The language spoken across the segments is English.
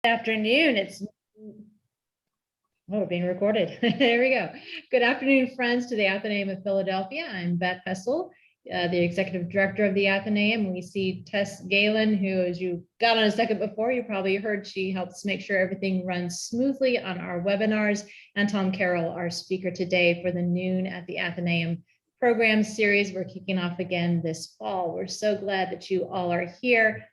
Afternoon. We're being recorded. There we go. Good afternoon, friends, to the Athenaeum of Philadelphia. I'm Beth Hessel, the Executive Director of the Athenaeum. We see Tess Galen, who, as you got on a second before, you probably heard she helps make sure everything runs smoothly on our webinars, and Tom Carroll, our speaker today for the Noon at the Athenaeum program series we're kicking off again this fall. We're so glad that you all are here.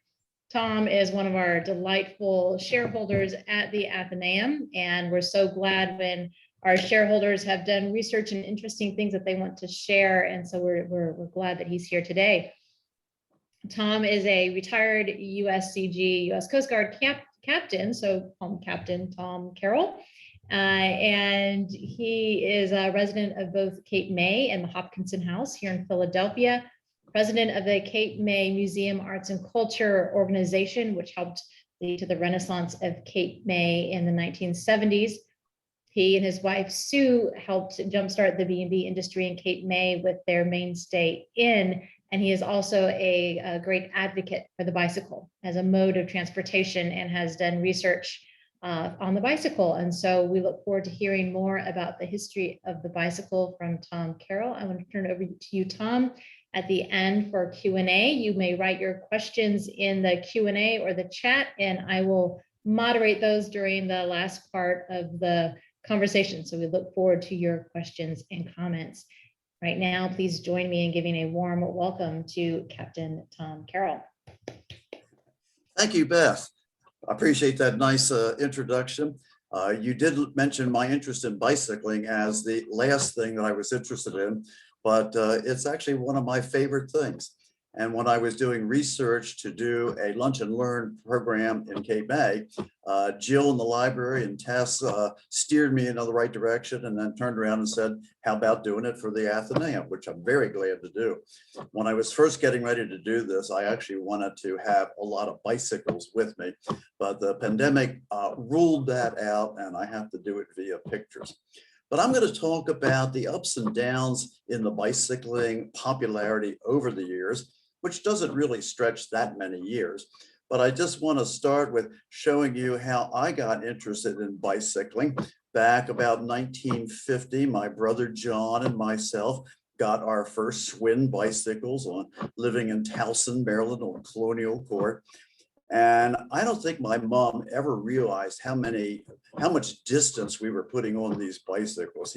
Tom is one of our delightful shareholders at the Athenaeum, and we're so glad when our shareholders have done research and interesting things that they want to share, and so we're glad that he's here today. Tom is a retired USCG, U.S. Coast Guard captain, so call him Captain Tom Carroll, and he is a resident of both Cape May and the Hopkinson House here in Philadelphia. President of the Cape May Museum+Arts+Culture organization, which helped lead to the Renaissance of Cape May in the 1970s. He and his wife, Sue, helped jumpstart the B&B industry in Cape May with their Mainstay Inn, and he is also a great advocate for the bicycle as a mode of transportation and has done research on the bicycle. And so we look forward to hearing more about the history of the bicycle from Tom Carroll. I want to turn it over to you, Tom. At the end for Q&A, you may write your questions in the Q&A or the chat, and I will moderate those during the last part of the conversation. So we look forward to your questions and comments. Right now, please join me in giving a warm welcome to Captain Tom Carroll. Thank you, Beth. I appreciate that nice introduction. You did mention my interest in bicycling as the last thing that I was interested in, but it's actually one of my favorite things. And when I was doing research to do a lunch and learn program in Cape May, Jill in the library and Tess steered me in the right direction and then turned around and said, how about doing it for the Athenaeum, which I'm very glad to do. When I was first getting ready to do this, I actually wanted to have a lot of bicycles with me, but the pandemic ruled that out and I have to do it via pictures. But I'm going to talk about the ups and downs in the bicycling popularity over the years, which doesn't really stretch that many years. But I just want to start with showing you how I got interested in bicycling. Back about 1950, my brother John and myself got our first Schwinn bicycles on living in Towson, Maryland on Colonial Court. And I don't think my mom ever realized how much distance we were putting on these bicycles.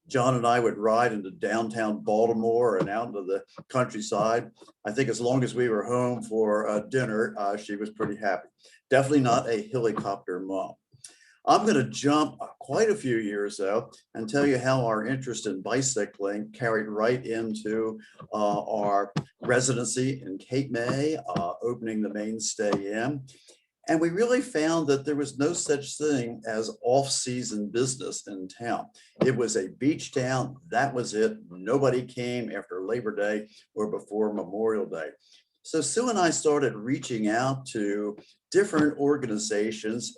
John and I would ride into downtown Baltimore and out into the countryside. I think as long as we were home for dinner, she was pretty happy. Definitely not a helicopter mom. I'm going to jump quite a few years though and tell you how our interest in bicycling carried right into our residency in Cape May, opening the Mainstay Inn. And we really found that there was no such thing as off-season business in town. It was a beach town. That was it. Nobody came after Labor Day or before Memorial Day. So Sue and I started reaching out to different organizations,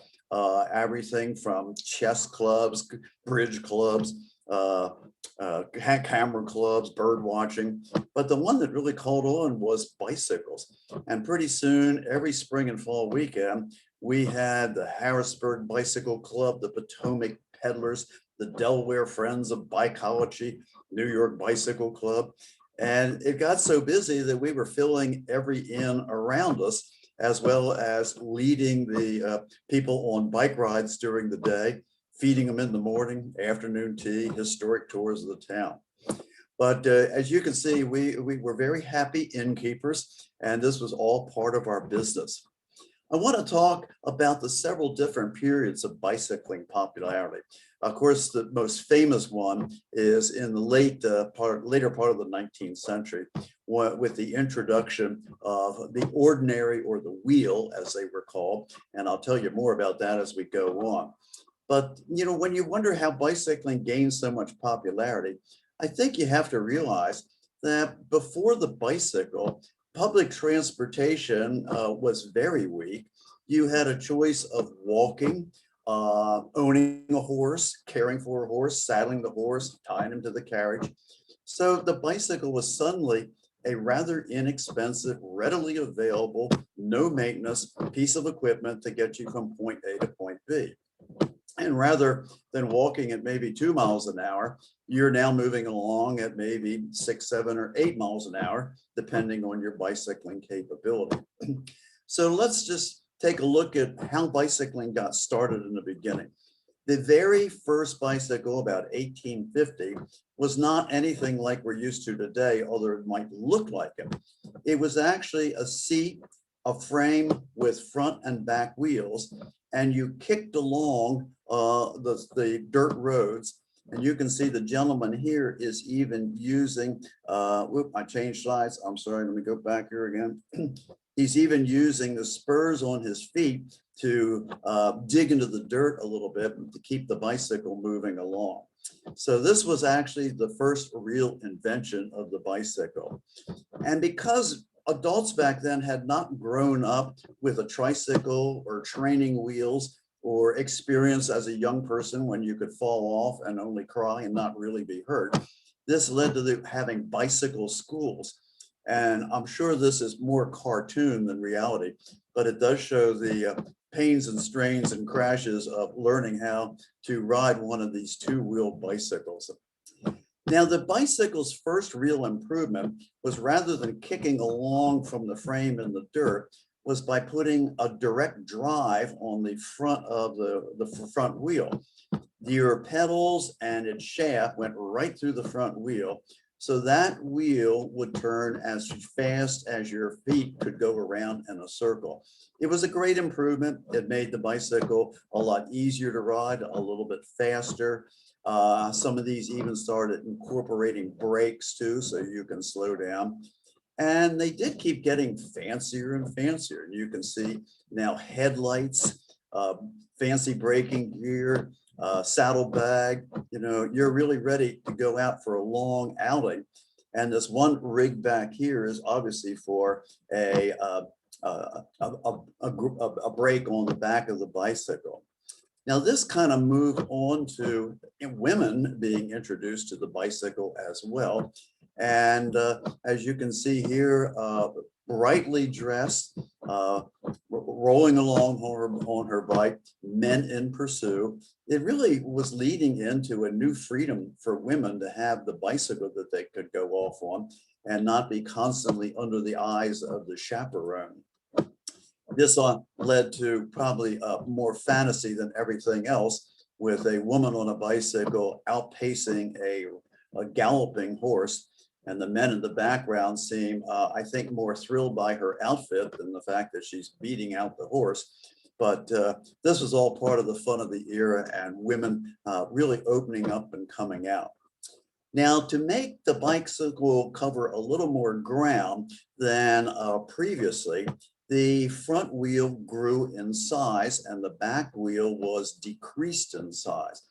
everything from chess clubs, bridge clubs, camera clubs, bird watching, but the one that really caught on was bicycles. And pretty soon, every spring and fall weekend, we had the Harrisburg Bicycle Club, the Potomac Peddlers, the Delaware Friends of Bikeology, New York Bicycle Club. And it got so busy that we were filling every inn around us, as well as leading the people on bike rides during the day, feeding them in the morning, afternoon tea, historic tours of the town. But as you can see, we were very happy innkeepers, and this was all part of our business. I want to talk about the several different periods of bicycling popularity. Of course, the most famous one is in the later part of the 19th century, with the introduction of the ordinary or the wheel, as they were called. And I'll tell you more about that as we go on. But, you know, when you wonder how bicycling gained so much popularity, I think you have to realize that before the bicycle, public transportation was very weak. You had a choice of walking, owning a horse, caring for a horse, saddling the horse, tying him to the carriage. So the bicycle was suddenly a rather inexpensive, readily available, no maintenance piece of equipment to get you from point A to point B. And rather than walking at maybe 2 miles an hour, you're now moving along at maybe 6, 7, or 8 miles an hour, depending on your bicycling capability. So let's just take a look at how bicycling got started in the beginning. The very first bicycle, about 1850, was not anything like we're used to today, although it might look like it. It was actually a seat, a frame with front and back wheels, and you kicked along the dirt roads. And you can see the gentleman here is even using, I changed slides. I'm sorry, let me go back here again. He's even using the spurs on his feet to dig into the dirt a little bit to keep the bicycle moving along. So this was actually the first real invention of the bicycle. And because adults back then had not grown up with a tricycle or training wheels or experience as a young person when you could fall off and only cry and not really be hurt, this led to having bicycle schools. And I'm sure this is more cartoon than reality, but it does show the pains and strains and crashes of learning how to ride one of these two-wheeled bicycles. Now, the bicycle's first real improvement was, rather than kicking along from the frame in the dirt, was by putting a direct drive on the front of the front wheel. Your pedals and its shaft went right through the front wheel. So that wheel would turn as fast as your feet could go around in a circle. It was a great improvement. It made the bicycle a lot easier to ride, a little bit faster. Some of these even started incorporating brakes too, so you can slow down. And they did keep getting fancier and fancier. You can see now headlights, fancy braking gear, saddlebag. You know, you're really ready to go out for a long outing. And this one rig back here is obviously for a brake on the back of the bicycle. Now, this kind of moved on to women being introduced to the bicycle as well. And as you can see here, brightly dressed, rolling along on her bike, men in pursuit. It really was leading into a new freedom for women to have the bicycle that they could go off on and not be constantly under the eyes of the chaperone. This led to probably more fantasy than everything else, with a woman on a bicycle outpacing a galloping horse. And the men in the background seem, I think, more thrilled by her outfit than the fact that she's beating out the horse. But this was all part of the fun of the era, and women really opening up and coming out. Now, to make the bicycle cover a little more ground than previously, the front wheel grew in size and the back wheel was decreased in size.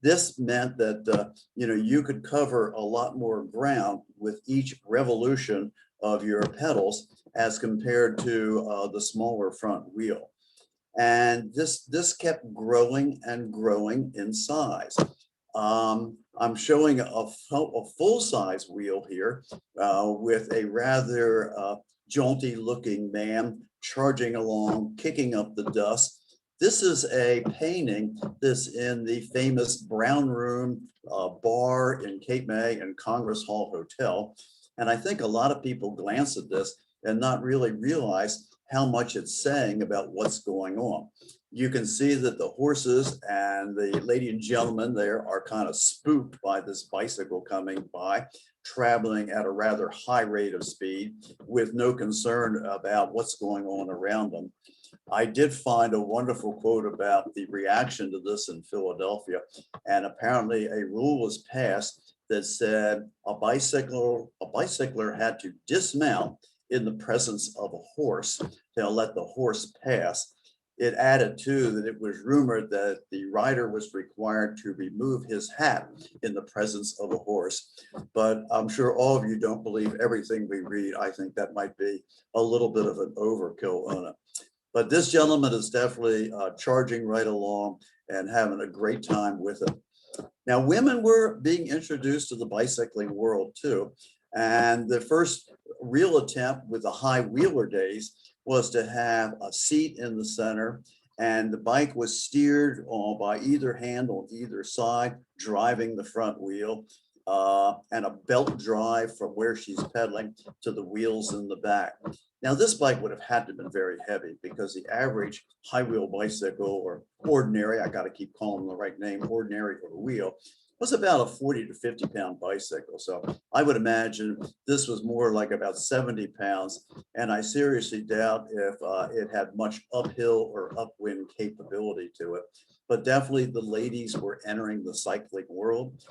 This meant that you could cover a lot more ground with each revolution of your pedals as compared to the smaller front wheel. And this kept growing and growing in size. I'm showing a full-size wheel here with a rather jaunty looking man charging along, kicking up the dust. This is a painting that's in the famous Brown Room bar in Cape May and Congress Hall Hotel. And I think a lot of people glance at this and not really realize how much it's saying about what's going on. You can see that the horses and the lady and gentleman there are kind of spooked by this bicycle coming by, traveling at a rather high rate of speed with no concern about what's going on around them. I did find a wonderful quote about the reaction to this in Philadelphia, and apparently a rule was passed that said a bicycler had to dismount in the presence of a horse to let the horse pass. It added too that it was rumored that the rider was required to remove his hat in the presence of a horse. But I'm sure all of you don't believe everything we read. I think that might be a little bit of an overkill on it. But this gentleman is definitely charging right along and having a great time with it. Now, women were being introduced to the bicycling world too. And the first real attempt with the high wheeler days was to have a seat in the center, and the bike was steered by either hand on either side, driving the front wheel, and a belt drive from where she's pedaling to the wheels in the back. Now, this bike would have had to have been very heavy because the average high wheel bicycle, or ordinary, I got to keep calling them the right name, ordinary or wheel, was about a 40 to 50 pound bicycle. So I would imagine this was more like about 70 pounds. And I seriously doubt if it had much uphill or upwind capability to it. But definitely the ladies were entering the cycling world,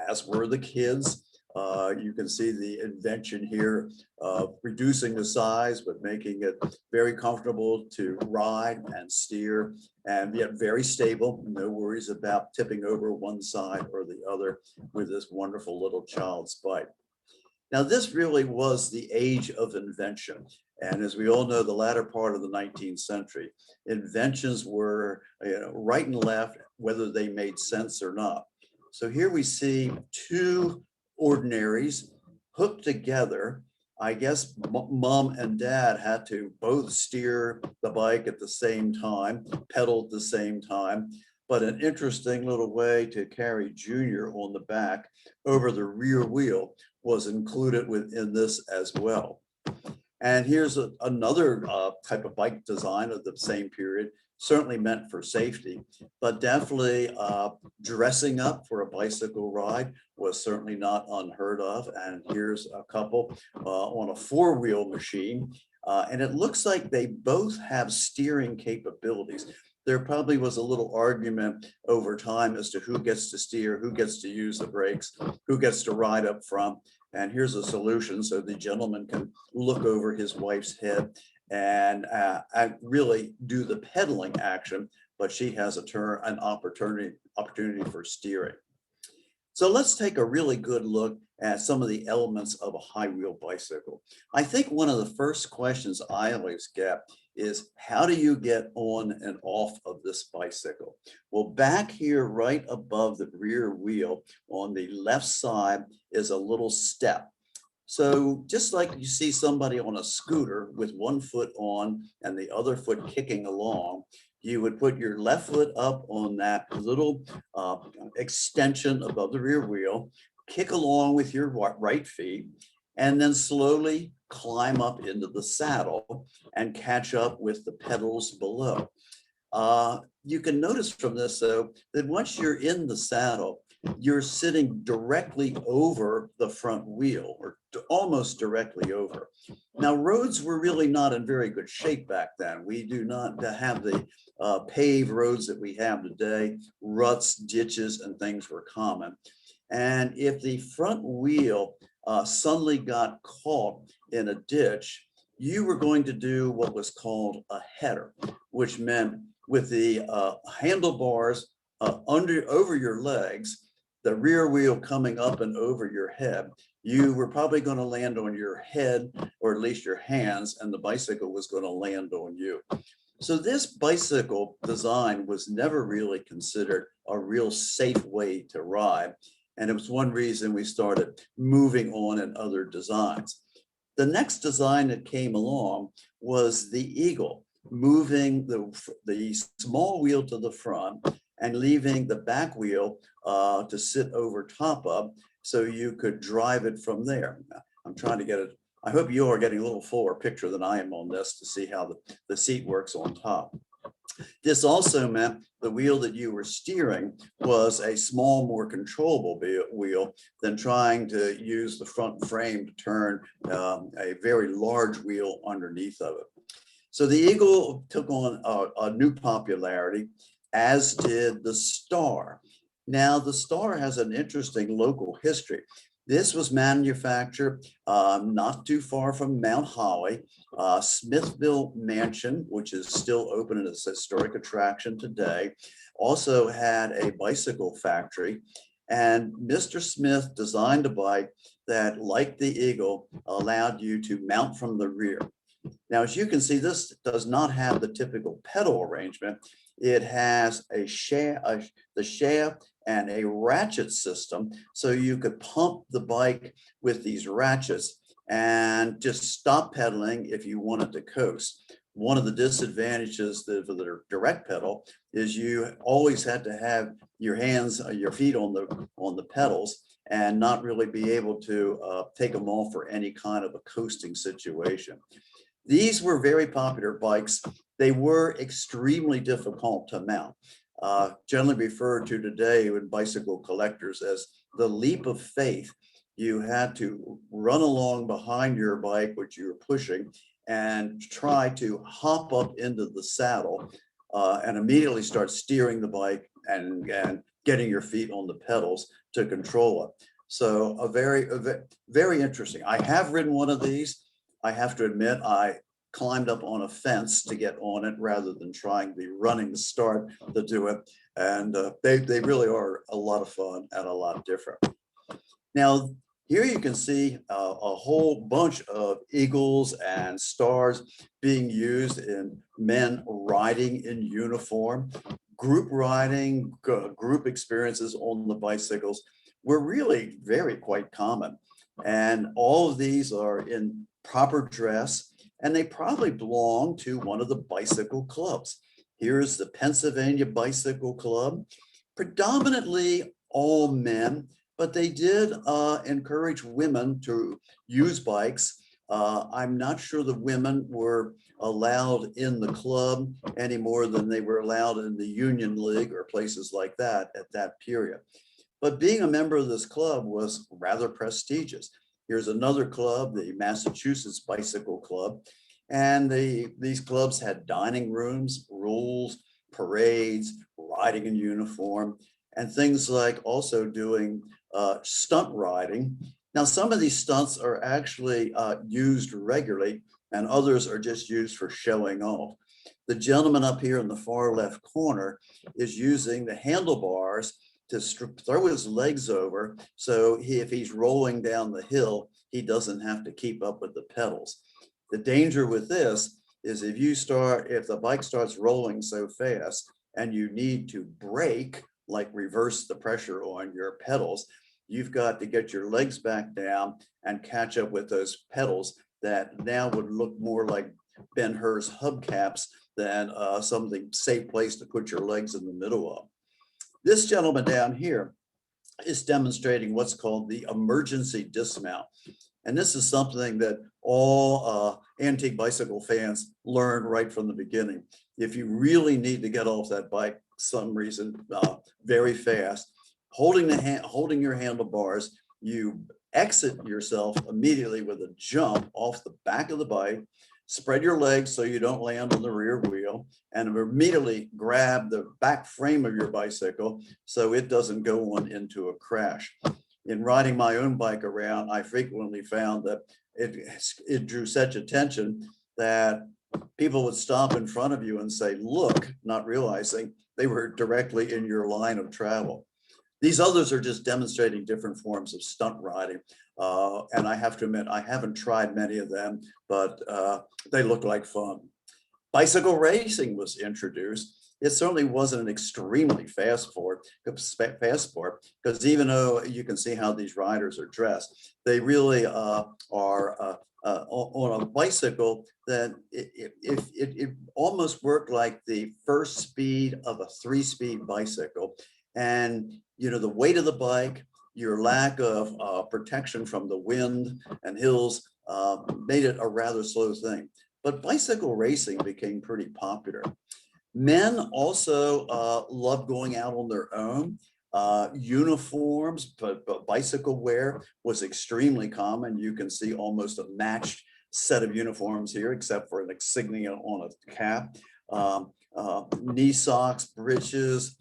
as were the kids. You can see the invention here of reducing the size, but making it very comfortable to ride and steer, and yet very stable. No worries about tipping over one side or the other with this wonderful little child's bike. Now, this really was the age of invention. And as we all know, the latter part of the 19th century, inventions were right and left, whether they made sense or not. So here we see two ordinaries hooked together. I guess mom and dad had to both steer the bike at the same time, pedal at the same time, but an interesting little way to carry Junior on the back over the rear wheel was included within this as well. And here's another type of bike design of the same period, certainly meant for safety, but definitely dressing up for a bicycle ride was certainly not unheard of. And here's a couple on a four-wheel machine. And it looks like they both have steering capabilities. There probably was a little argument over time as to who gets to steer, who gets to use the brakes, who gets to ride up front. And here's a solution so the gentleman can look over his wife's head and really do the pedaling action, but she has an opportunity for steering. So let's take a really good look at some of the elements of a high wheel bicycle. I think one of the first questions I always get is, how do you get on and off of this bicycle? Well, back here, right above the rear wheel on the left side is a little step. So just like you see somebody on a scooter with one foot on and the other foot kicking along, you would put your left foot up on that little extension above the rear wheel, kick along with your right feet, and then slowly climb up into the saddle and catch up with the pedals below. You can notice from this, though, that once you're in the saddle, you're sitting directly over the front wheel, or almost directly over. Now, roads were really not in very good shape back then. We do not have the paved roads that we have today. Ruts, ditches, and things were common. And if the front wheel suddenly got caught in a ditch, you were going to do what was called a header, which meant with the handlebars over your legs, the rear wheel coming up and over your head, you were probably going to land on your head, or at least your hands, and the bicycle was going to land on you. So this bicycle design was never really considered a real safe way to ride. And it was one reason we started moving on in other designs. The next design that came along was the Eagle, moving the small wheel to the front and leaving the back wheel to sit over top of, so you could drive it from there. I'm trying to get it. I hope you are getting a little fuller picture than I am on this to see how the seat works on top. This also meant the wheel that you were steering was a small, more controllable wheel than trying to use the front frame to turn a very large wheel underneath of it. So the Eagle took on a new popularity, as did the Star. Now, the Star has an interesting local history. This was manufactured not too far from Mount Holly. Smithville Mansion, which is still open and is a historic attraction today, also had a bicycle factory. And Mr. Smith designed a bike that, like the Eagle, allowed you to mount from the rear. Now, as you can see, this does not have the typical pedal arrangement. It has the shaft and a ratchet system, so you could pump the bike with these ratchets and just stop pedaling if you wanted to coast. One of the disadvantages for the direct pedal is you always had to have your hands, your feet on the pedals, and not really be able to take them off for any kind of a coasting situation. These were very popular bikes. They were extremely difficult to mount. Generally referred to today in bicycle collectors as the leap of faith. You had to run along behind your bike, which you were pushing, and try to hop up into the saddle and immediately start steering the bike and getting your feet on the pedals to control it. So very interesting. I have ridden one of these. I have to admit, I climbed up on a fence to get on it rather than trying the running start to do it. And they really are a lot of fun and a lot different. Now, here you can see a whole bunch of eagles and stars being used in men riding in uniform. Group riding, group experiences on the bicycles were really quite common. And all of these are in proper dress, and they probably belong to one of the bicycle clubs. Here's the Pennsylvania Bicycle Club, predominantly all men, but they did encourage women to use bikes. I'm not sure the women were allowed in the club any more than they were allowed in the Union League or places like that at that period. But being a member of this club was rather prestigious. Here's another club, the Massachusetts Bicycle Club. And these clubs had dining rooms, rules, parades, riding in uniform, and things like also doing stunt riding. Now, some of these stunts are actually used regularly, and others are just used for showing off. The gentleman up here in the far left corner is using the handlebars to throw his legs over, so if he's rolling down the hill, he doesn't have to keep up with the pedals. The danger with this is if the bike starts rolling so fast and you need to brake, like reverse the pressure on your pedals, you've got to get your legs back down and catch up with those pedals that now would look more like Ben-Hur's hubcaps than something safe place to put your legs in the middle of. This gentleman down here is demonstrating what's called the emergency dismount. And this is something that all antique bicycle fans learn right from the beginning. If you really need to get off that bike, some reason, very fast, holding your handlebars, you exit yourself immediately with a jump off the back of the bike, spread your legs so you don't land on the rear wheel, and immediately grab the back frame of your bicycle so it doesn't go on into a crash. In riding my own bike around, I frequently found that it drew such attention that people would stop in front of you and say, look, not realizing they were directly in your line of travel. These others are just demonstrating different forms of stunt riding. And I have to admit, I haven't tried many of them, but they look like fun. Bicycle racing was introduced. It certainly wasn't an extremely fast sport, because even though you can see how these riders are dressed, they really are on a bicycle that it almost worked like the first speed of a 3-speed bicycle. And the weight of the bike, your lack of protection from the wind and hills made it a rather slow thing. But bicycle racing became pretty popular. Men also loved going out on their own. Uniforms, but bicycle wear was extremely common. You can see almost a matched set of uniforms here, except for an insignia on a cap. Knee socks, breeches,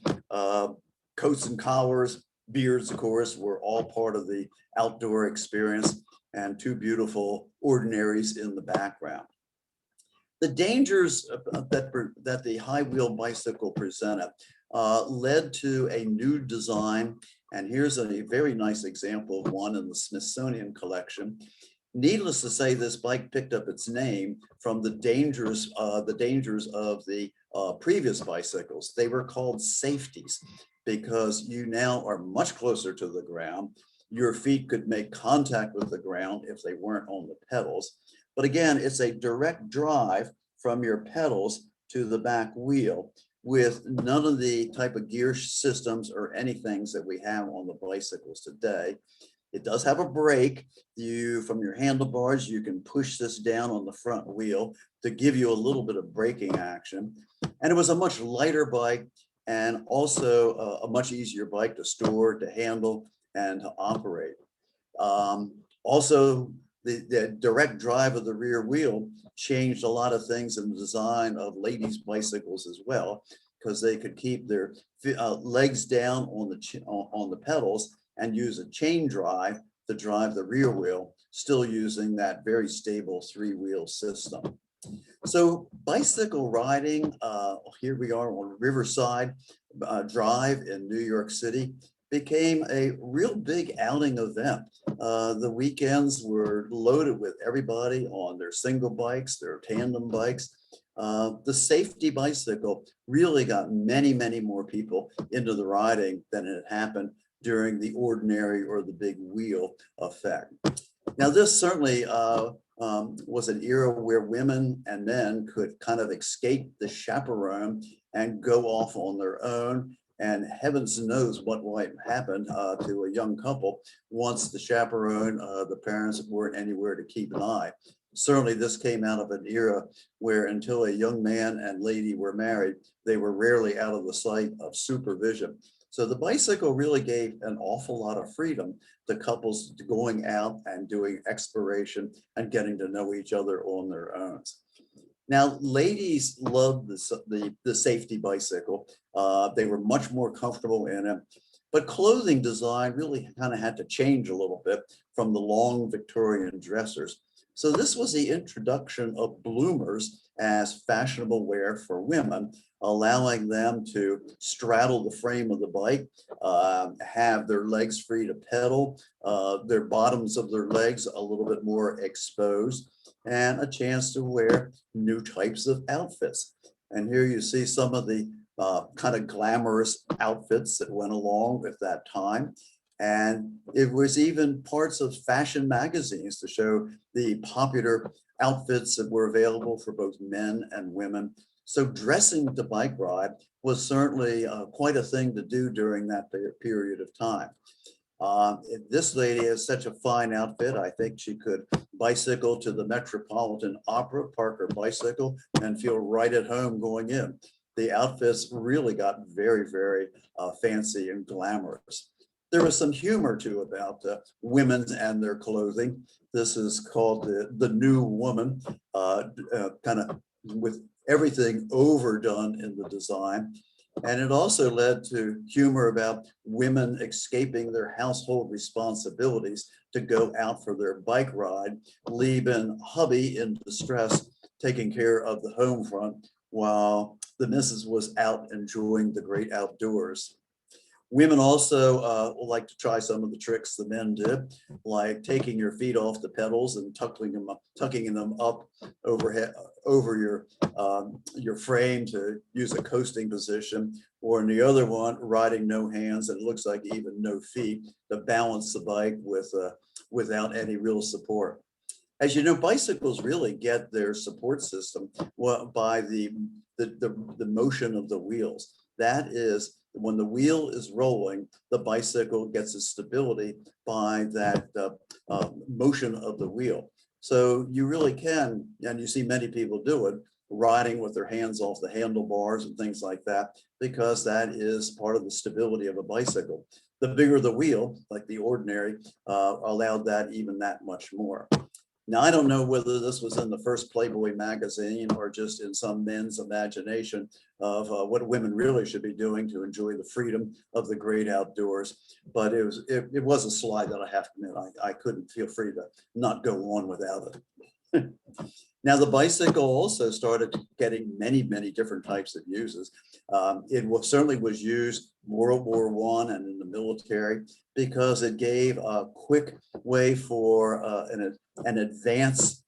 coats and collars, beards, of course, were all part of the outdoor experience, and two beautiful ordinaries in the background. The dangers that the high wheel bicycle presented led to a new design. And here's a very nice example of one in the Smithsonian collection. Needless to say, this bike picked up its name from the dangers of the previous bicycles. They were called safeties because you now are much closer to the ground. your feet could make contact with the ground if they weren't on the pedals. But again, it's a direct drive from your pedals to the back wheel with none of the type of gear systems or anything that we have on the bicycles today. It does have a brake. From your handlebars, you can push this down on the front wheel to give you a little bit of braking action. And it was a much lighter bike and also a much easier bike to store, to handle, and to operate. Also, the direct drive of the rear wheel changed a lot of things in the design of ladies' bicycles as well, because they could keep their legs down on the pedals and use a chain drive to drive the rear wheel, still using that very stable 3-wheel system. So bicycle riding, here we are on Riverside Drive in New York City, became a real big outing event. The weekends were loaded with everybody on their single bikes, their tandem bikes. The safety bicycle really got many, many more people into the riding than it happened during the ordinary or the big wheel effect. Now, this certainly was an era where women and men could kind of escape the chaperone and go off on their own. And heavens knows what might happen to a young couple once the chaperone, the parents weren't anywhere to keep an eye. Certainly this came out of an era where until a young man and lady were married, they were rarely out of the sight of supervision. So the bicycle really gave an awful lot of freedom to couples going out and doing exploration and getting to know each other on their own. Now, ladies loved the safety bicycle. They were much more comfortable in it, but clothing design really kind of had to change a little bit from the long Victorian dressers. So this was the introduction of bloomers as fashionable wear for women, allowing them to straddle the frame of the bike, have their legs free to pedal, their bottoms of their legs a little bit more exposed, and a chance to wear new types of outfits. And here you see some of the kind of glamorous outfits that went along with that time. And it was even parts of fashion magazines to show the popular outfits that were available for both men and women. So dressing to bike ride was certainly quite a thing to do during that period of time. This lady has such a fine outfit. I think she could bicycle to the Metropolitan Opera, park her bicycle, and feel right at home going in. The outfits really got very, very fancy and glamorous. There was some humor too about women and their clothing. This is called the new woman, kind of with everything overdone in the design. And it also led to humor about women escaping their household responsibilities to go out for their bike ride, leaving hubby in distress, taking care of the home front while the missus was out enjoying the great outdoors. Women also like to try some of the tricks the men did, like taking your feet off the pedals and tucking them up overhead over your frame to use a coasting position, or in the other one, riding no hands, and it looks like even no feet to balance the bike without any real support. As you know, bicycles really get their support system by the motion of the wheels. That is, when the wheel is rolling, the bicycle gets its stability by that motion of the wheel. So you really can, and you see many people do it, riding with their hands off the handlebars and things like that, because that is part of the stability of a bicycle. The bigger the wheel, like the ordinary, allowed that even that much more. Now, I don't know whether this was in the first Playboy magazine or just in some men's imagination of what women really should be doing to enjoy the freedom of the great outdoors. But it was a slide that I have to admit, I couldn't feel free to not go on without it. Now, the bicycle also started getting many, many different types of uses. It certainly was used World War I and in the military because it gave a quick way for an advanced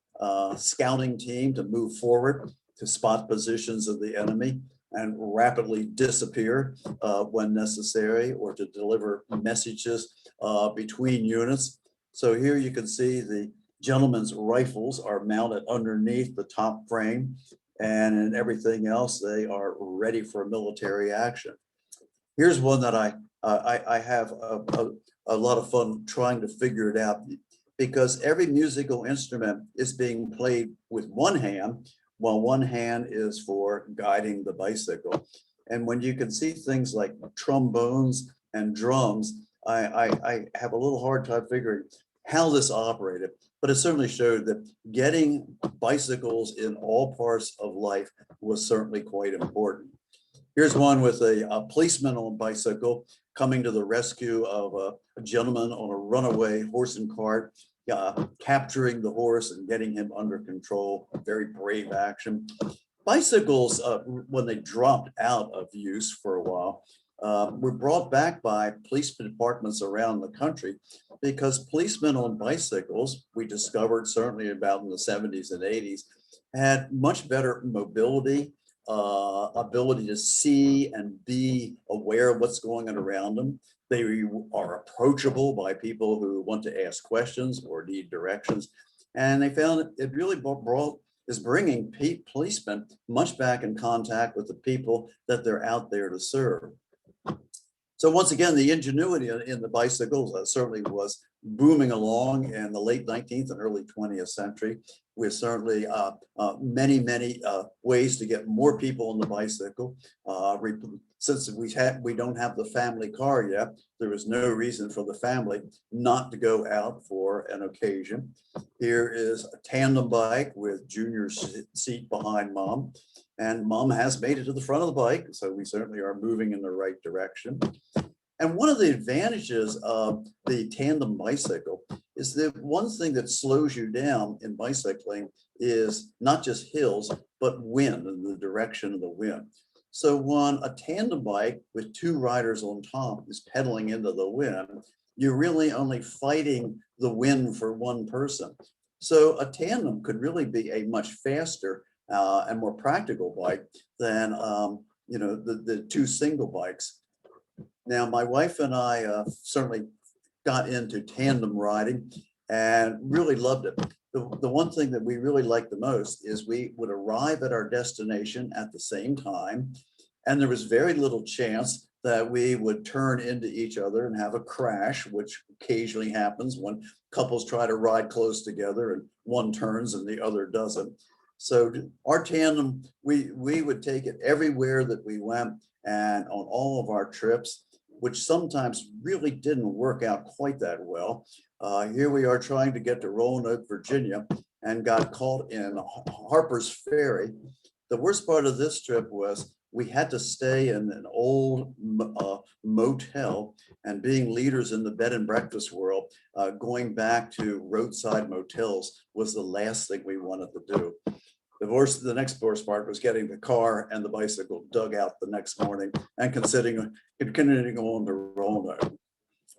scouting team to move forward to spot positions of the enemy. and rapidly disappear when necessary, or to deliver messages between units. So here you can see the gentlemen's rifles are mounted underneath the top frame, and in everything else, they are ready for military action. Here's one that I have a lot of fun trying to figure it out, because every musical instrument is being played with one hand, while one hand is for guiding the bicycle. And when you can see things like trombones and drums, I have a little hard time figuring how this operated, but it certainly showed that getting bicycles in all parts of life was certainly quite important. Here's one with a policeman on a bicycle coming to the rescue of a gentleman on a runaway horse and cart, capturing the horse and getting him under control. A very brave action. Bicycles, when they dropped out of use for a while, were brought back by police departments around the country, because policemen on bicycles, we discovered certainly about in the 70s and 80s, had much better mobility, ability to see and be aware of what's going on around them. They are approachable by people who want to ask questions or need directions. And they found it really is bringing policemen much back in contact with the people that they're out there to serve. So once again, the ingenuity in the bicycles certainly was booming along in the late 19th and early 20th century, with certainly many ways to get more people on the bicycle. Since we don't have the family car yet, there was no reason for the family not to go out for an occasion. Here is a tandem bike with Junior's seat behind Mom. And Mom has made it to the front of the bike, so we certainly are moving in the right direction. And one of the advantages of the tandem bicycle is that one thing that slows you down in bicycling is not just hills, but wind and the direction of the wind. So when a tandem bike with two riders on top is pedaling into the wind, you're really only fighting the wind for one person. So a tandem could really be a much faster and more practical bike than the two single bikes. Now, my wife and I certainly got into tandem riding and really loved it. The one thing that we really liked the most is we would arrive at our destination at the same time, and there was very little chance that we would turn into each other and have a crash, which occasionally happens when couples try to ride close together and one turns and the other doesn't. So our tandem, we would take it everywhere that we went and on all of our trips, which sometimes really didn't work out quite that well. Here we are trying to get to Roanoke, Virginia, and got caught in Harper's Ferry. The worst part of this trip was we had to stay in an old motel, and being leaders in the bed and breakfast world, going back to roadside motels was the last thing we wanted to do. The next worst part was getting the car and the bicycle dug out the next morning and continuing on to Roanoke.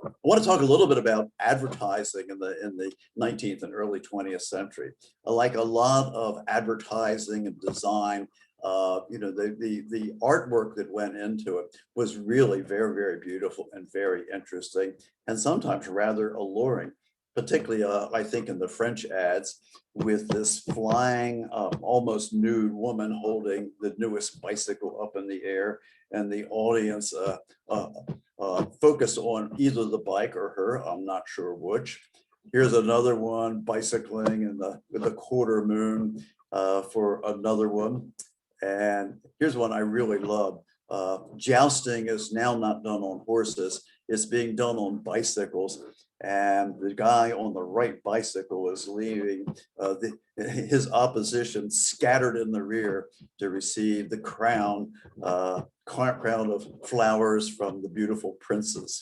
I want to talk a little bit about advertising in the 19th and early 20th century. Like a lot of advertising and design, the artwork that went into it was really very, very beautiful and very interesting, and sometimes rather alluring. Particularly, I think, in the French ads, with this flying, almost nude woman holding the newest bicycle up in the air, and the audience focused on either the bike or her, I'm not sure which. Here's another one, bicycling in the quarter moon for another one. And here's one I really love. Jousting is now not done on horses, it's being done on bicycles. And the guy on the right bicycle is leaving his opposition scattered in the rear to receive the crown of flowers from the beautiful princess.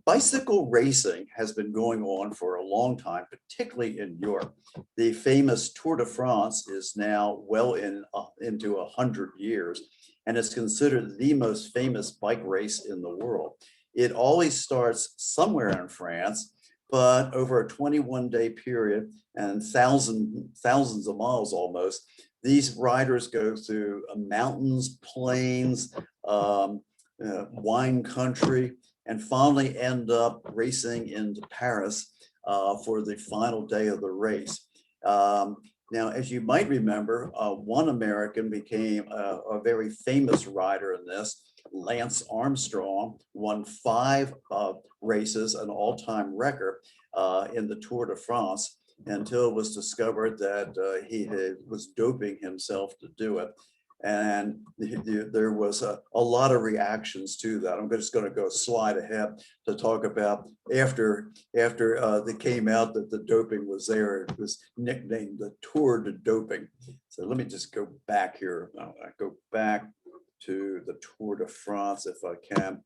Bicycle racing has been going on for a long time, particularly in Europe. The famous Tour de France is now well into 100 years, and it's considered the most famous bike race in the world. It always starts somewhere in France, but over a 21-day period and thousands of miles almost, These riders go through mountains, plains, wine country, and finally end up racing into Paris for the final day of the race. Now, as you might remember, one American became a very famous rider in this. Lance Armstrong won 5 races, an all-time record in the Tour de France, until it was discovered that he was doping himself to do it. And there was a lot of reactions to that. I'm just going to go slide ahead to talk about after it came out that the doping was there. It was nicknamed the Tour de Doping. So let me just go back here. I go back to the Tour de France if I can.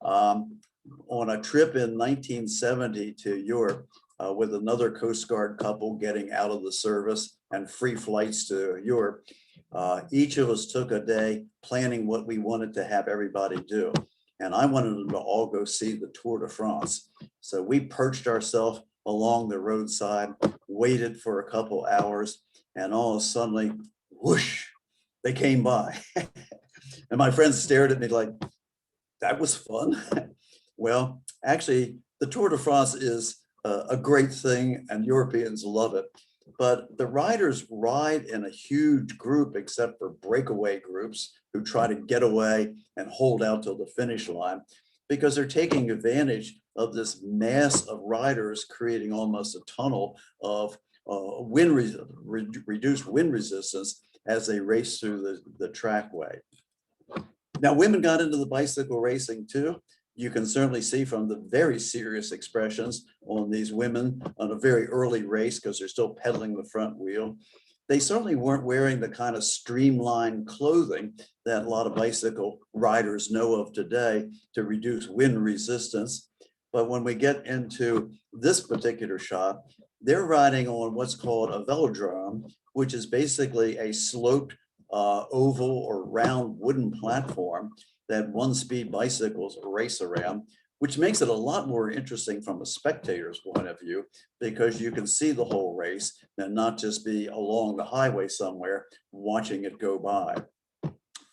On a trip in 1970 to Europe with another Coast Guard couple getting out of the service and free flights to Europe, each of us took a day planning what we wanted to have everybody do. And I wanted them to all go see the Tour de France. So we perched ourselves along the roadside, waited for a couple hours, and all of a sudden, whoosh, they came by. And my friends stared at me like, that was fun. Well, actually, the Tour de France is a great thing and Europeans love it. But the riders ride in a huge group, except for breakaway groups who try to get away and hold out till the finish line, because they're taking advantage of this mass of riders, creating almost a tunnel of reduced wind resistance as they race through the trackway. Now, women got into the bicycle racing too. You can certainly see from the very serious expressions on these women on a very early race, because they're still pedaling the front wheel. They certainly weren't wearing the kind of streamlined clothing that a lot of bicycle riders know of today to reduce wind resistance. But when we get into this particular shot, they're riding on what's called a velodrome, which is basically a sloped oval or round wooden platform that one-speed bicycles race around, which makes it a lot more interesting from a spectator's point of view, because you can see the whole race and not just be along the highway somewhere watching it go by.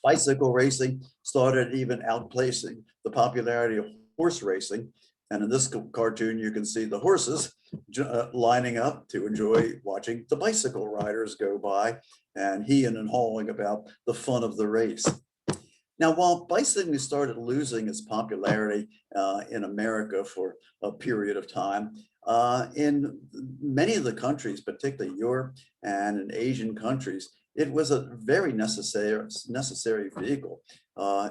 Bicycle racing started even outplacing the popularity of horse racing. And in this cartoon, you can see the horses lining up to enjoy watching the bicycle riders go by and heeing and hawing about the fun of the race. Now, while bicycling started losing its popularity in America for a period of time, in many of the countries, particularly Europe and in Asian countries, it was a very necessary vehicle.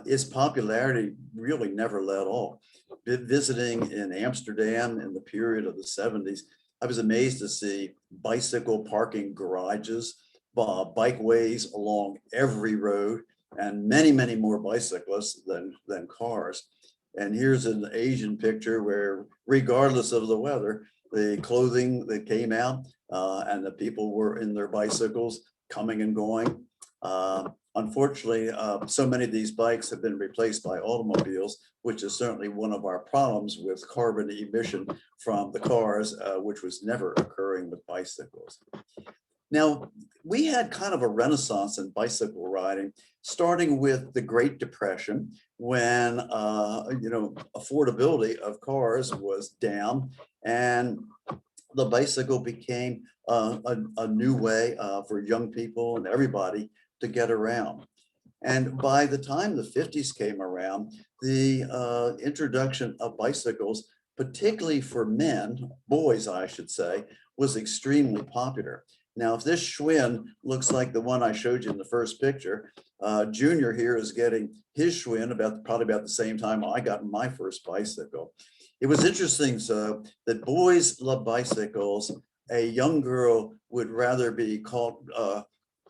Its popularity really never let off. Visiting in Amsterdam in the period of the 70s, I was amazed to see bicycle parking garages, bikeways along every road, and many, many more bicyclists than cars. And here's an Asian picture where, regardless of the weather, the clothing that came out and the people were in their bicycles coming and going. Unfortunately, so many of these bikes have been replaced by automobiles, which is certainly one of our problems with carbon emission from the cars, which was never occurring with bicycles. Now, we had kind of a renaissance in bicycle riding, starting with the Great Depression, when affordability of cars was down, and the bicycle became a new way for young people and everybody to get around. And by the time the 50s came around, the introduction of bicycles, particularly for men, boys, I should say, was extremely popular. Now, if this Schwinn looks like the one I showed you in the first picture, Junior here is getting his Schwinn probably about the same time I got my first bicycle. It was interesting that boys love bicycles. A young girl would rather be caught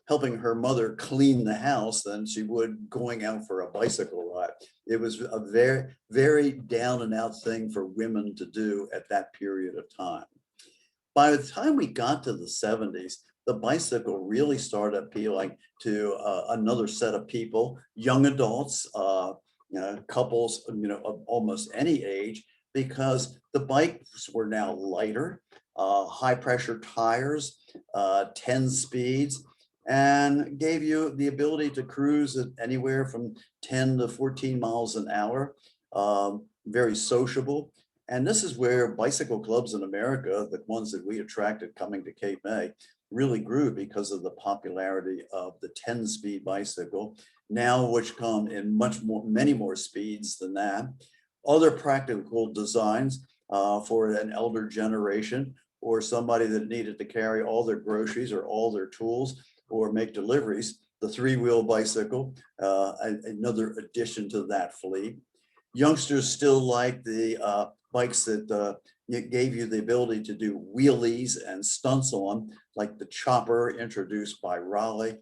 helping her mother clean the house than she would going out for a bicycle ride. It was a very, very down and out thing for women to do at that period of time. By the time we got to the 70s, the bicycle really started appealing to another set of people, young adults, couples, of almost any age, because the bikes were now lighter, high pressure tires, 10 speeds. and gave you the ability to cruise at anywhere from 10 to 14 miles an hour. Very sociable. And this is where bicycle clubs in America, the ones that we attracted coming to Cape May, really grew because of the popularity of the 10-speed bicycle, now which come in many more speeds than that. Other practical designs for an elder generation or somebody that needed to carry all their groceries or all their tools or make deliveries, the three-wheel bicycle, another addition to that fleet. Youngsters still like the bikes that gave you the ability to do wheelies and stunts on, like the Chopper introduced by Raleigh.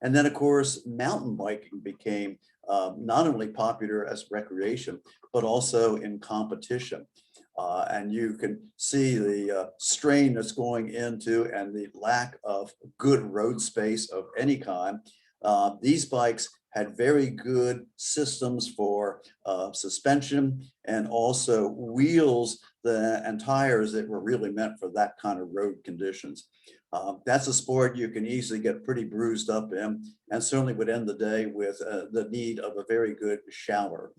And then, of course, mountain biking became not only popular as recreation, but also in competition. And you can see the strain that's going into and the lack of good road space of any kind. These bikes had very good systems for suspension and also wheels and tires that were really meant for that kind of road conditions. That's a sport you can easily get pretty bruised up in, and certainly would end the day with the need of a very good shower.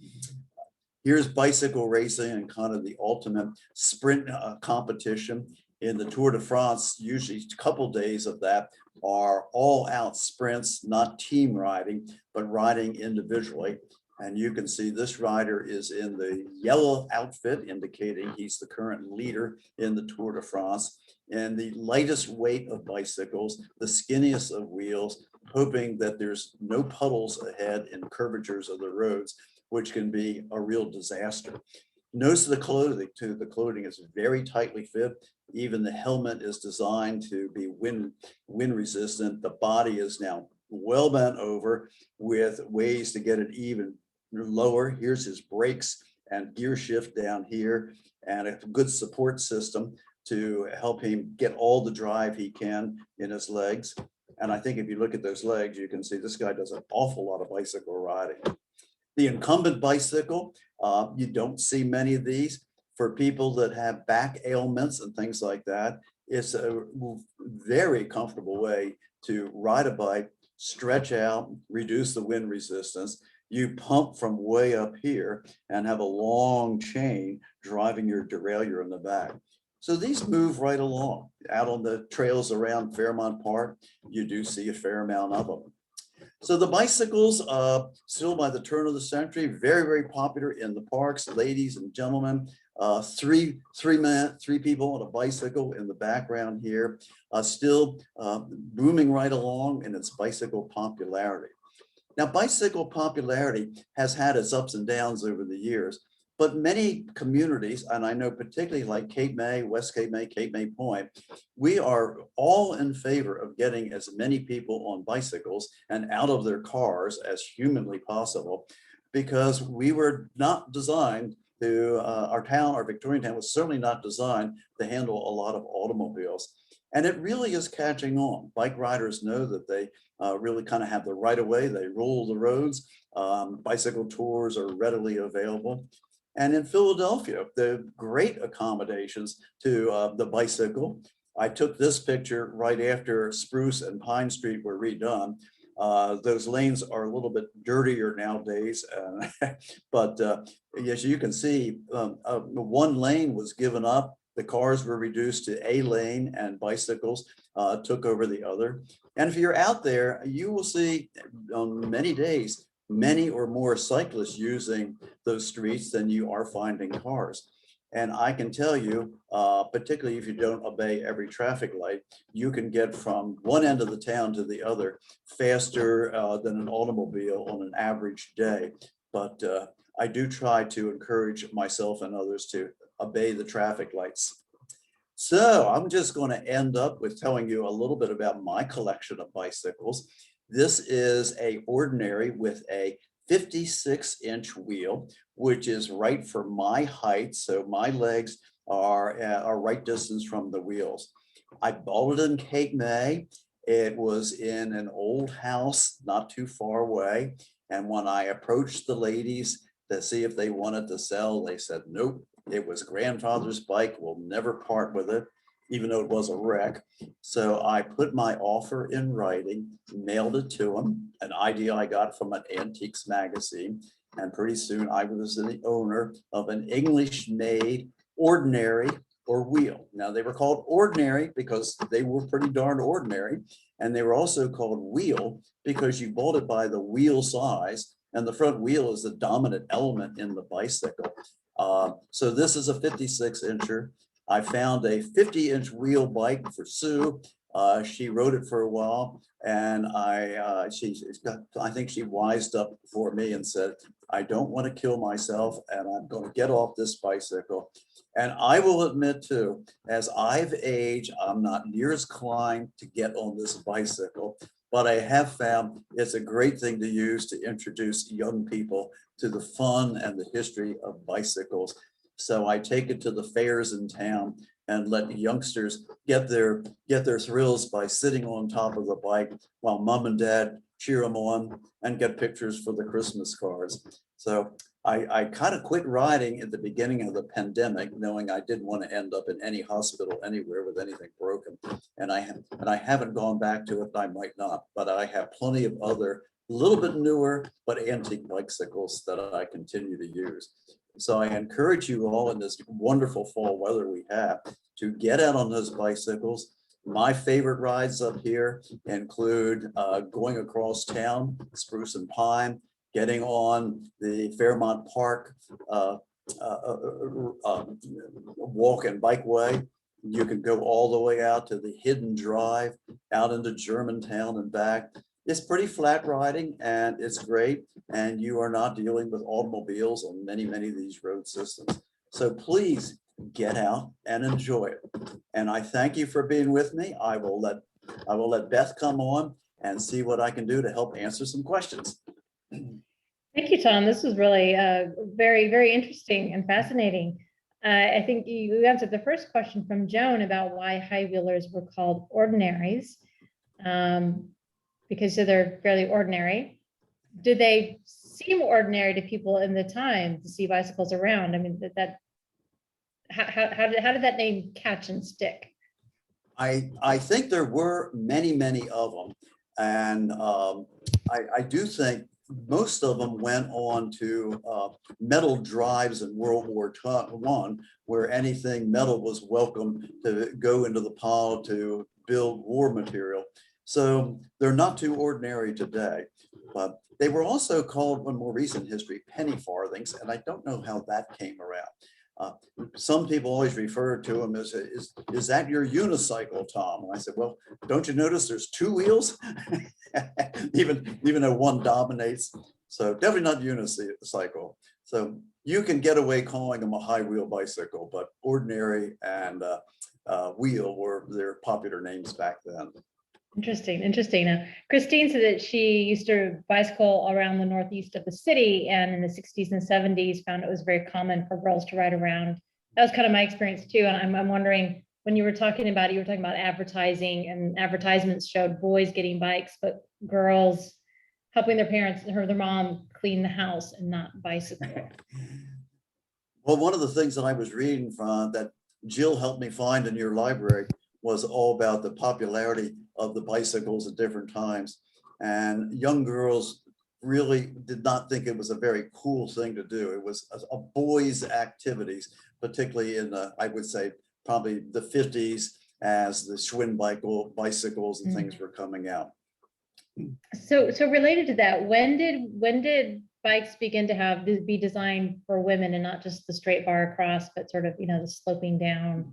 Here's bicycle racing and kind of the ultimate sprint competition. In the Tour de France, usually a couple days of that are all out sprints, not team riding, but riding individually. And you can see this rider is in the yellow outfit, indicating he's the current leader in the Tour de France, and the lightest weight of bicycles, the skinniest of wheels, hoping that there's no puddles ahead in curvatures of the roads, which can be a real disaster. Notice the clothing too. The clothing is very tightly fit. Even the helmet is designed to be wind resistant. The body is now well bent over with ways to get it even lower. Here's his brakes and gear shift down here, and a good support system to help him get all the drive he can in his legs. And I think if you look at those legs, you can see this guy does an awful lot of bicycle riding. The incumbent bicycle, you don't see many of these. For people that have back ailments and things like that, it's a very comfortable way to ride a bike, stretch out, reduce the wind resistance. You pump from way up here and have a long chain driving your derailleur in the back. So these move right along. Out on the trails around Fairmount Park, you do see a fair amount of them. So the bicycles, still by the turn of the century, very, very popular in the parks, ladies and gentlemen. Three people on a bicycle in the background here, still booming right along in its bicycle popularity. Now, bicycle popularity has had its ups and downs over the years, but many communities, and I know particularly like Cape May, West Cape May Point, we are all in favor of getting as many people on bicycles and out of their cars as humanly possible, because we were not designed to, our Victorian town was certainly not designed to handle a lot of automobiles. And it really is catching on. Bike riders know that they really kind of have the right of way. They rule the roads. Bicycle tours are readily available. And in Philadelphia, the great accommodations to the bicycle. I took this picture right after Spruce and Pine Street were redone. Those lanes are a little bit dirtier nowadays, but as you can see, one lane was given up. The cars were reduced to a lane and bicycles took over the other. And if you're out there, you will see on many days, many or more cyclists using those streets than you are finding cars. And I can tell you, particularly if you don't obey every traffic light, you can get from one end of the town to the other faster than an automobile on an average day. But I do try to encourage myself and others to obey the traffic lights. So I'm just going to end up with telling you a little bit about my collection of bicycles. This is a ordinary with a 56-inch wheel, which is right for my height. So my legs are right distance from the wheels. I bought it in Cape May. It was in an old house not too far away. And when I approached the ladies to see if they wanted to sell, they said, nope, it was grandfather's bike. We'll never part with it. even though it was a wreck. So I put my offer in writing, mailed it to him, an idea I got from an antiques magazine. And pretty soon I was the owner of an English-made ordinary or wheel. Now they were called ordinary because they were pretty darn ordinary. And they were also called wheel because you bought it by the wheel size, and the front wheel is the dominant element in the bicycle. So this is a 56-incher. I found a 50-inch wheel bike for Sue. She rode it for a while, and I think she wised up for me and said, I don't want to kill myself, and I'm going to get off this bicycle. And I will admit too, as I've aged, I'm not near as inclined to get on this bicycle, but I have found it's a great thing to use to introduce young people to the fun and the history of bicycles. So I take it to the fairs in town and let youngsters get their thrills by sitting on top of the bike while mom and dad cheer them on and get pictures for the Christmas cards. So I kind of quit riding at the beginning of the pandemic, knowing I didn't want to end up in any hospital anywhere with anything broken. And I haven't gone back to it. I might not, but I have plenty of other a little bit newer but antique bicycles that I continue to use. So I encourage you all in this wonderful fall weather we have to get out on those bicycles. My favorite rides up here include going across town, Spruce and Pine, getting on the Fairmont Park walk and bikeway. You can go all the way out to the Hidden Drive, out into Germantown and back. It's pretty flat riding and it's great. And you are not dealing with automobiles on many of these road systems. So please get out and enjoy it. And I thank you for being with me. I will let Beth come on and see what I can do to help answer some questions. Thank you, Tom. This was really very, very interesting and fascinating. I think you answered the first question from Joan about why high wheelers were called ordinaries, because they're fairly ordinary. Do they seem ordinary to people in the time to see bicycles around? I mean, how did that name catch and stick? I think there were many of them, and I do think most of them went on to metal drives in World War I, where anything metal was welcome to go into the pile to build war material. So they're not too ordinary today, but they were also called, in more recent history, penny farthings, and I don't know how that came around. Some people always refer to them as, is that your unicycle, Tom? And I said, well, don't you notice there's two wheels? even though one dominates. So definitely not unicycle. So you can get away calling them a high wheel bicycle, but ordinary and wheel were their popular names back then. Interesting. Christine said that she used to bicycle around the northeast of the city, and in the 60s and 70s found it was very common for girls to ride around. That was kind of my experience too. And I'm wondering, when you were talking about advertising, and advertisements showed boys getting bikes, but girls helping their parents or their mom clean the house and not bicycle. Well, one of the things that I was reading from that Jill helped me find in your library was all about the popularity of the bicycles at different times. And young girls really did not think it was a very cool thing to do. It was a boys' activities, particularly in the, I would say, probably the 50s, as the Schwinn bicycles and things were coming out. So related to that, when did bikes begin to be designed for women and not just the straight bar across, but sort of, the sloping down?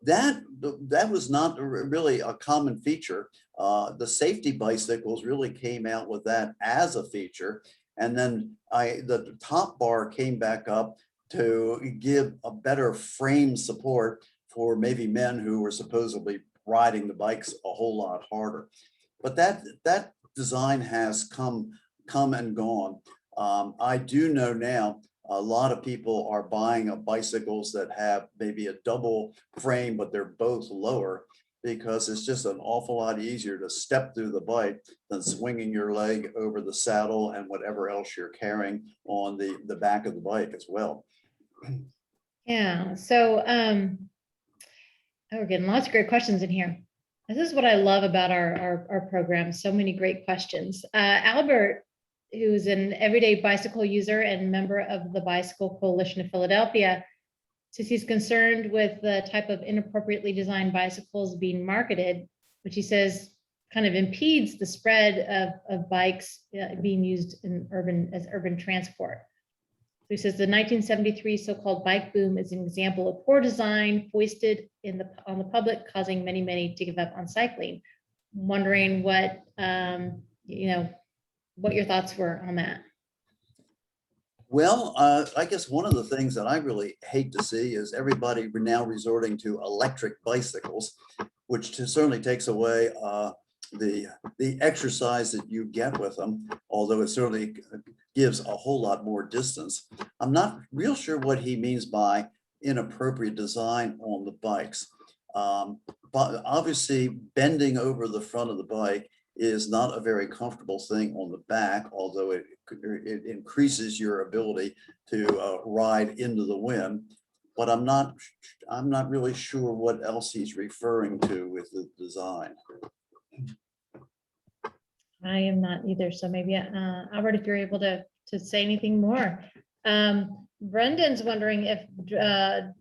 That was not really a common feature. The safety bicycles really came out with that as a feature. And then the top bar came back up to give a better frame support for maybe men who were supposedly riding the bikes a whole lot harder. But that design has come and gone. I do know now a lot of people are buying bicycles that have maybe a double frame, but they're both lower, because it's just an awful lot easier to step through the bike than swinging your leg over the saddle and whatever else you're carrying on the back of the bike as well. Yeah. So Oh, we're getting lots of great questions in here. This is what I love about our program. So many great questions. Albert, who's an everyday bicycle user and member of the Bicycle Coalition of Philadelphia, says he's concerned with the type of inappropriately designed bicycles being marketed, which he says kind of impedes the spread of bikes being used in urban transport. So he says the 1973 so-called bike boom is an example of poor design foisted on the public, causing many to give up on cycling. I'm wondering what what your thoughts were on that. Well, I guess one of the things that I really hate to see is everybody now resorting to electric bicycles, which certainly takes away the exercise that you get with them, although it certainly gives a whole lot more distance. I'm not real sure what he means by inappropriate design on the bikes. But obviously bending over the front of the bike is not a very comfortable thing on the back, although it increases your ability to ride into the wind. But I'm not really sure what else he's referring to with the design. I am not either. So maybe, Albert, if you're able to say anything more. Brendan's wondering if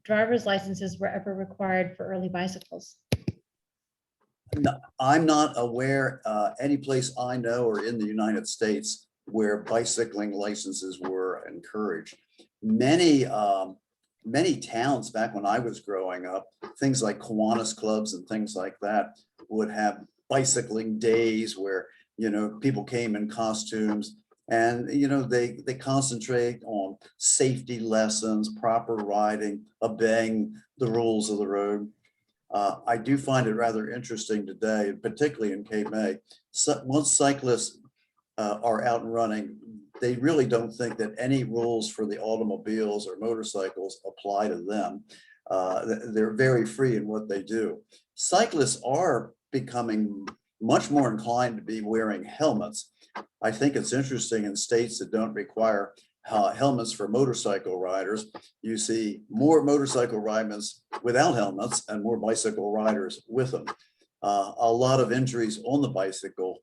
driver's licenses were ever required for early bicycles. No, I'm not aware any place I know or in the United States where bicycling licenses were encouraged. Many towns back when I was growing up, things like Kiwanis clubs and things like that would have bicycling days where people came in costumes, and they concentrate on safety lessons, proper riding, obeying the rules of the road. I do find it rather interesting today, particularly in Cape May. Once cyclists are out and running, they really don't think that any rules for the automobiles or motorcycles apply to them. They're very free in what they do. Cyclists are becoming much more inclined to be wearing helmets. I think it's interesting in states that don't require helmets for motorcycle riders. You see more motorcycle riders without helmets and more bicycle riders with them. A lot of injuries on the bicycle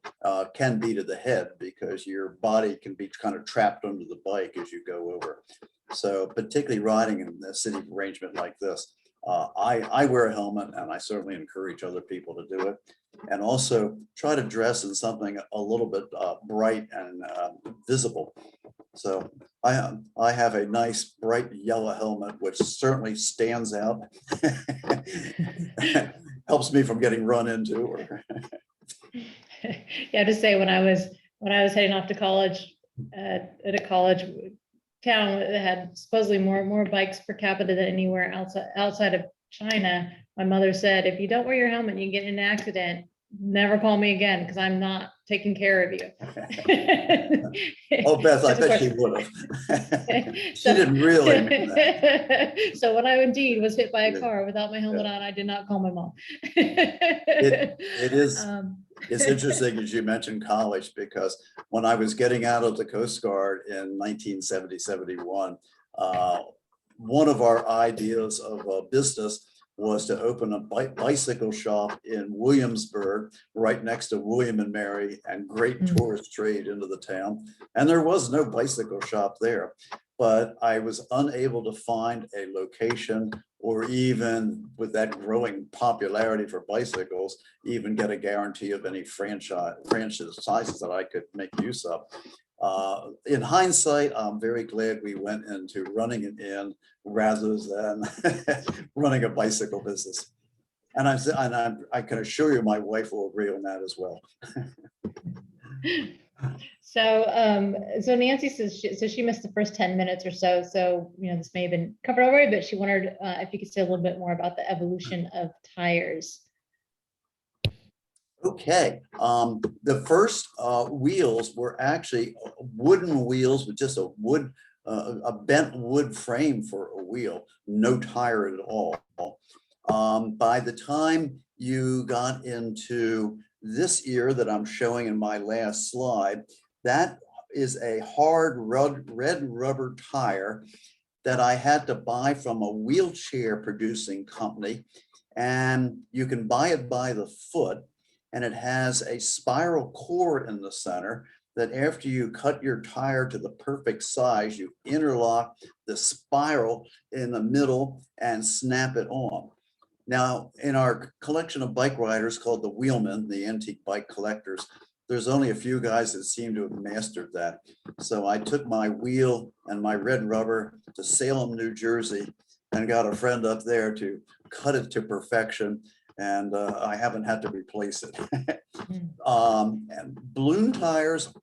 can be to the head because your body can be kind of trapped under the bike as you go over. So particularly riding in a city arrangement like this, I wear a helmet, and I certainly encourage other people to do it. And also try to dress in something a little bit bright and visible. So I have a nice bright yellow helmet, which certainly stands out. Helps me from getting run into. Yeah, to say when I was heading off to college at a college town that had supposedly more bikes per capita than anywhere outside of China, my mother said, if you don't wear your helmet, you can get in an accident. Never call me again because I'm not taking care of you. Oh, Beth, I bet she would have. She didn't really mean that. So when I indeed was hit by a Yeah. car without my helmet on, I did not call my mom. It is. It's interesting as you mentioned college, because when I was getting out of the Coast Guard in 1970-71, one of our ideas of a business was to open a bicycle shop in Williamsburg, right next to William and Mary, and great tourist trade into the town. And there was no bicycle shop there, but I was unable to find a location, or even with that growing popularity for bicycles, even get a guarantee of any franchise sizes that I could make use of. In hindsight, I'm very glad we went into running an inn rather than running a bicycle business. And I can assure you my wife will agree on that as well. So Nancy says she missed the first 10 minutes or so. So, this may have been covered already, but she wondered if you could say a little bit more about the evolution of tires. Okay, the first wheels were actually wooden wheels with just a bent wood frame for a wheel, no tire at all. By the time you got into this ear that I'm showing in my last slide, that is a hard red rubber tire that I had to buy from a wheelchair producing company. and you can buy it by the foot, and it has a spiral cord in the center that after you cut your tire to the perfect size, you interlock the spiral in the middle and snap it on. Now, in our collection of bike riders called the Wheelmen, the antique bike collectors, there's only a few guys that seem to have mastered that. So I took my wheel and my red rubber to Salem, New Jersey, and got a friend up there to cut it to perfection. And I haven't had to replace it. And balloon tires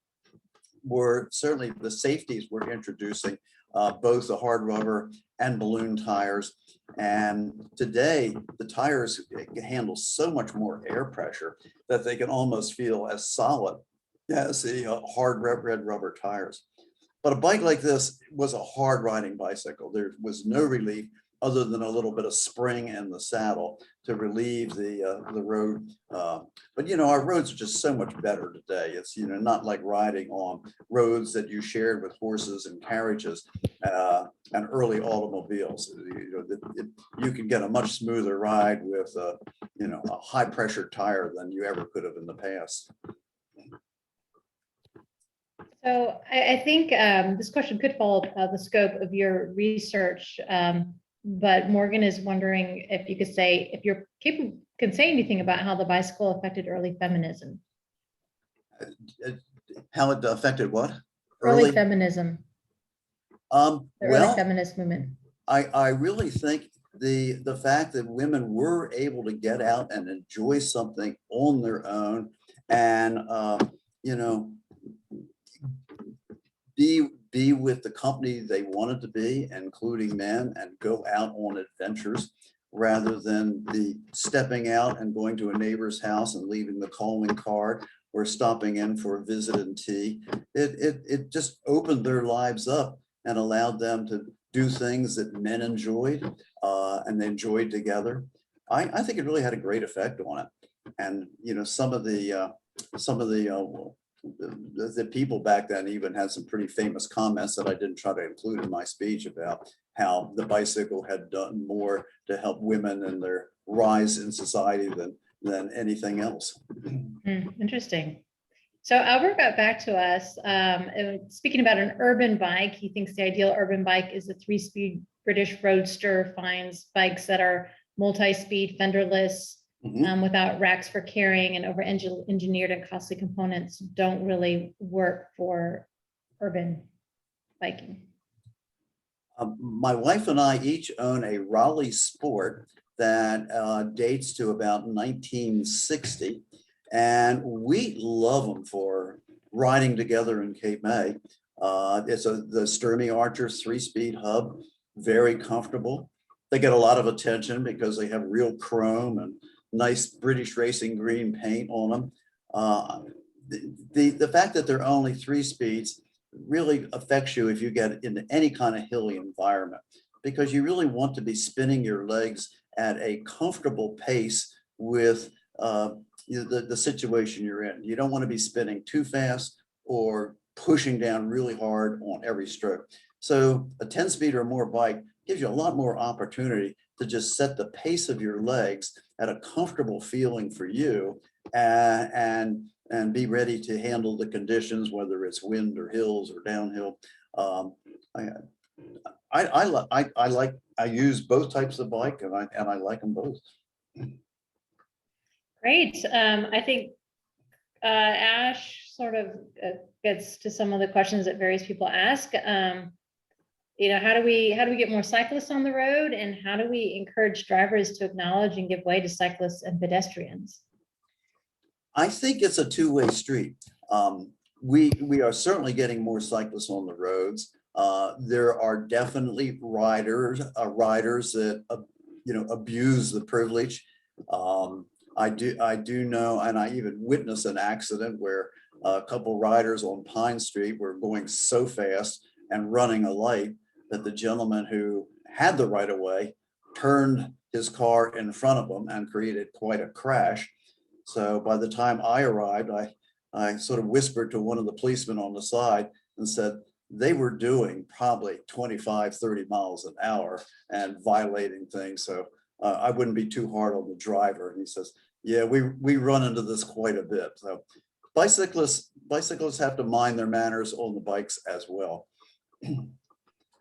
were certainly the safeties we're introducing, both the hard rubber and balloon tires. And today, the tires handle so much more air pressure that they can almost feel as solid as the hard red rubber tires. But a bike like this was a hard riding bicycle. There was no relief other than a little bit of spring in the saddle to relieve the road. But our roads are just so much better today. It's not like riding on roads that you shared with horses and carriages and early automobiles. You can get a much smoother ride with a high pressure tire than you ever could have in the past. So I think this question could fall the scope of your research, but Morgan is wondering if you could say, if you're capable, can say anything about how the bicycle affected early feminism. How it affected what? Early feminism. The early feminist movement. I really think the fact that women were able to get out and enjoy something on their own and be with the company they wanted to be, including men, and go out on adventures rather than the stepping out and going to a neighbor's house and leaving the calling card or stopping in for a visit and tea. It just opened their lives up and allowed them to do things that men enjoyed and they enjoyed together. I think it really had a great effect on it. And some of the people back then even had some pretty famous comments that I didn't try to include in my speech about how the bicycle had done more to help women in their rise in society than anything else. Interesting. So Albert got back to us speaking about an urban bike. He thinks the ideal urban bike is a 3-speed British roadster, finds bikes that are multi-speed, fenderless, without racks for carrying, and over-engineered and costly components don't really work for urban biking. My wife and I each own a Raleigh Sport that dates to about 1960, and we love them for riding together in Cape May. It's the Sturmy Archer's 3-speed hub, very comfortable. They get a lot of attention because they have real chrome and nice British racing green paint on them. The fact that they're only 3 speeds really affects you if you get into any kind of hilly environment, because you really want to be spinning your legs at a comfortable pace with the situation you're in. You don't want to be spinning too fast or pushing down really hard on every stroke. So a 10-speed or more bike gives you a lot more opportunity to just set the pace of your legs at a comfortable feeling for you and be ready to handle the conditions, whether it's wind or hills or downhill. I use both types of bike, and I like them both. Great. I think Ash sort of gets to some of the questions that various people ask. How do we get more cyclists on the road, and how do we encourage drivers to acknowledge and give way to cyclists and pedestrians? I think it's a two-way street. We are certainly getting more cyclists on the roads. There are definitely riders that abuse the privilege. I do know, and I even witnessed an accident where a couple riders on Pine Street were going so fast and running a light that the gentleman who had the right of way turned his car in front of him and created quite a crash. So by the time I arrived, I sort of whispered to one of the policemen on the side and said they were doing probably 25, 30 miles an hour and violating things. So I wouldn't be too hard on the driver. And he says, yeah, we run into this quite a bit. So bicyclists have to mind their manners on the bikes as well.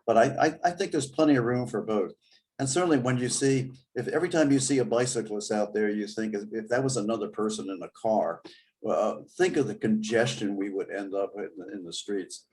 But I think there's plenty of room for both. And certainly when you see, if every time you see a bicyclist out there, you think if that was another person in a car, think of the congestion we would end up in the streets.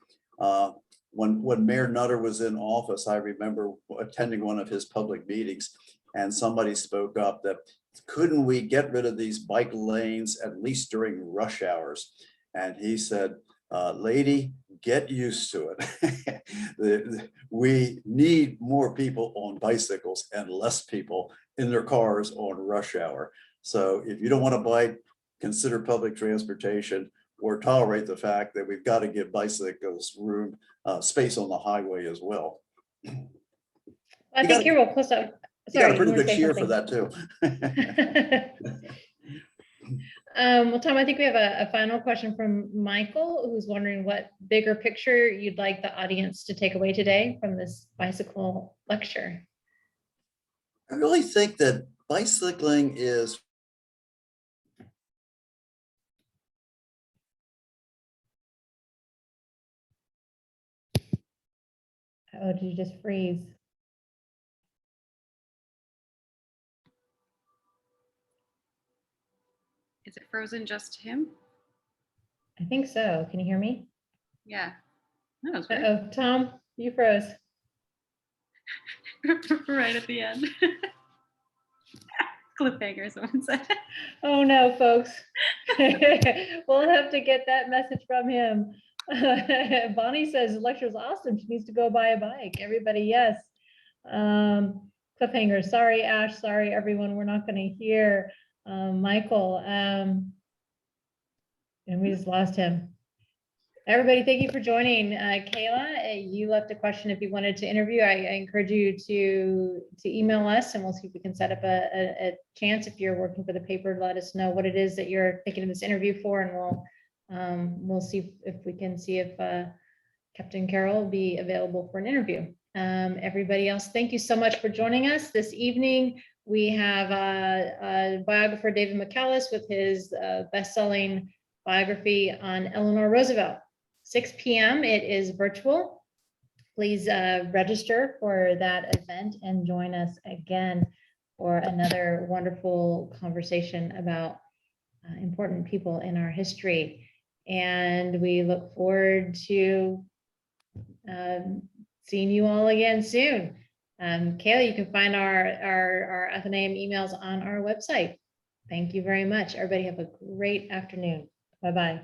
When Mayor Nutter was in office, I remember attending one of his public meetings, and somebody spoke up that couldn't we get rid of these bike lanes at least during rush hours? And he said, lady, get used to it. We need more people on bicycles and less people in their cars on rush hour. So if you don't want to bike, consider public transportation, or tolerate the fact that we've got to give bicycles room, space on the highway as well. I think here we'll close up. You got a pretty good cheer for that too. Well, Tom, I think we have a final question from Michael, who's wondering what bigger picture you'd like the audience to take away today from this bicycle lecture. I really think that bicycling is Oh, did you just freeze? Is it frozen just him? I think so. Can you hear me? Yeah. That was weird. Uh-oh, Tom, you froze. Right at the end. Cliffhanger, someone said. Oh no, folks. We'll have to get that message from him. Bonnie says the lecture is awesome. She needs to go buy a bike. Everybody, yes. Cliffhanger. Sorry, Ash. Sorry, everyone. We're not going to hear Michael. And we just lost him. Everybody, thank you for joining. Kayla, you left a question if you wanted to interview. I encourage you to email us, and we'll see if we can set up a chance. If you're working for the paper, let us know what it is that you're thinking of this interview for, and we'll see if we can see if Captain Carroll will be available for an interview. Everybody else, thank you so much for joining us this evening. We have a biographer, David McCallis, with his best-selling biography on Eleanor Roosevelt. 6 p.m. It is virtual. Please register for that event and join us again for another wonderful conversation about important people in our history. And we look forward to seeing you all again soon. Kayla, you can find our Athenaeum emails on our website. Thank you very much. Everybody have a great afternoon. Bye-bye.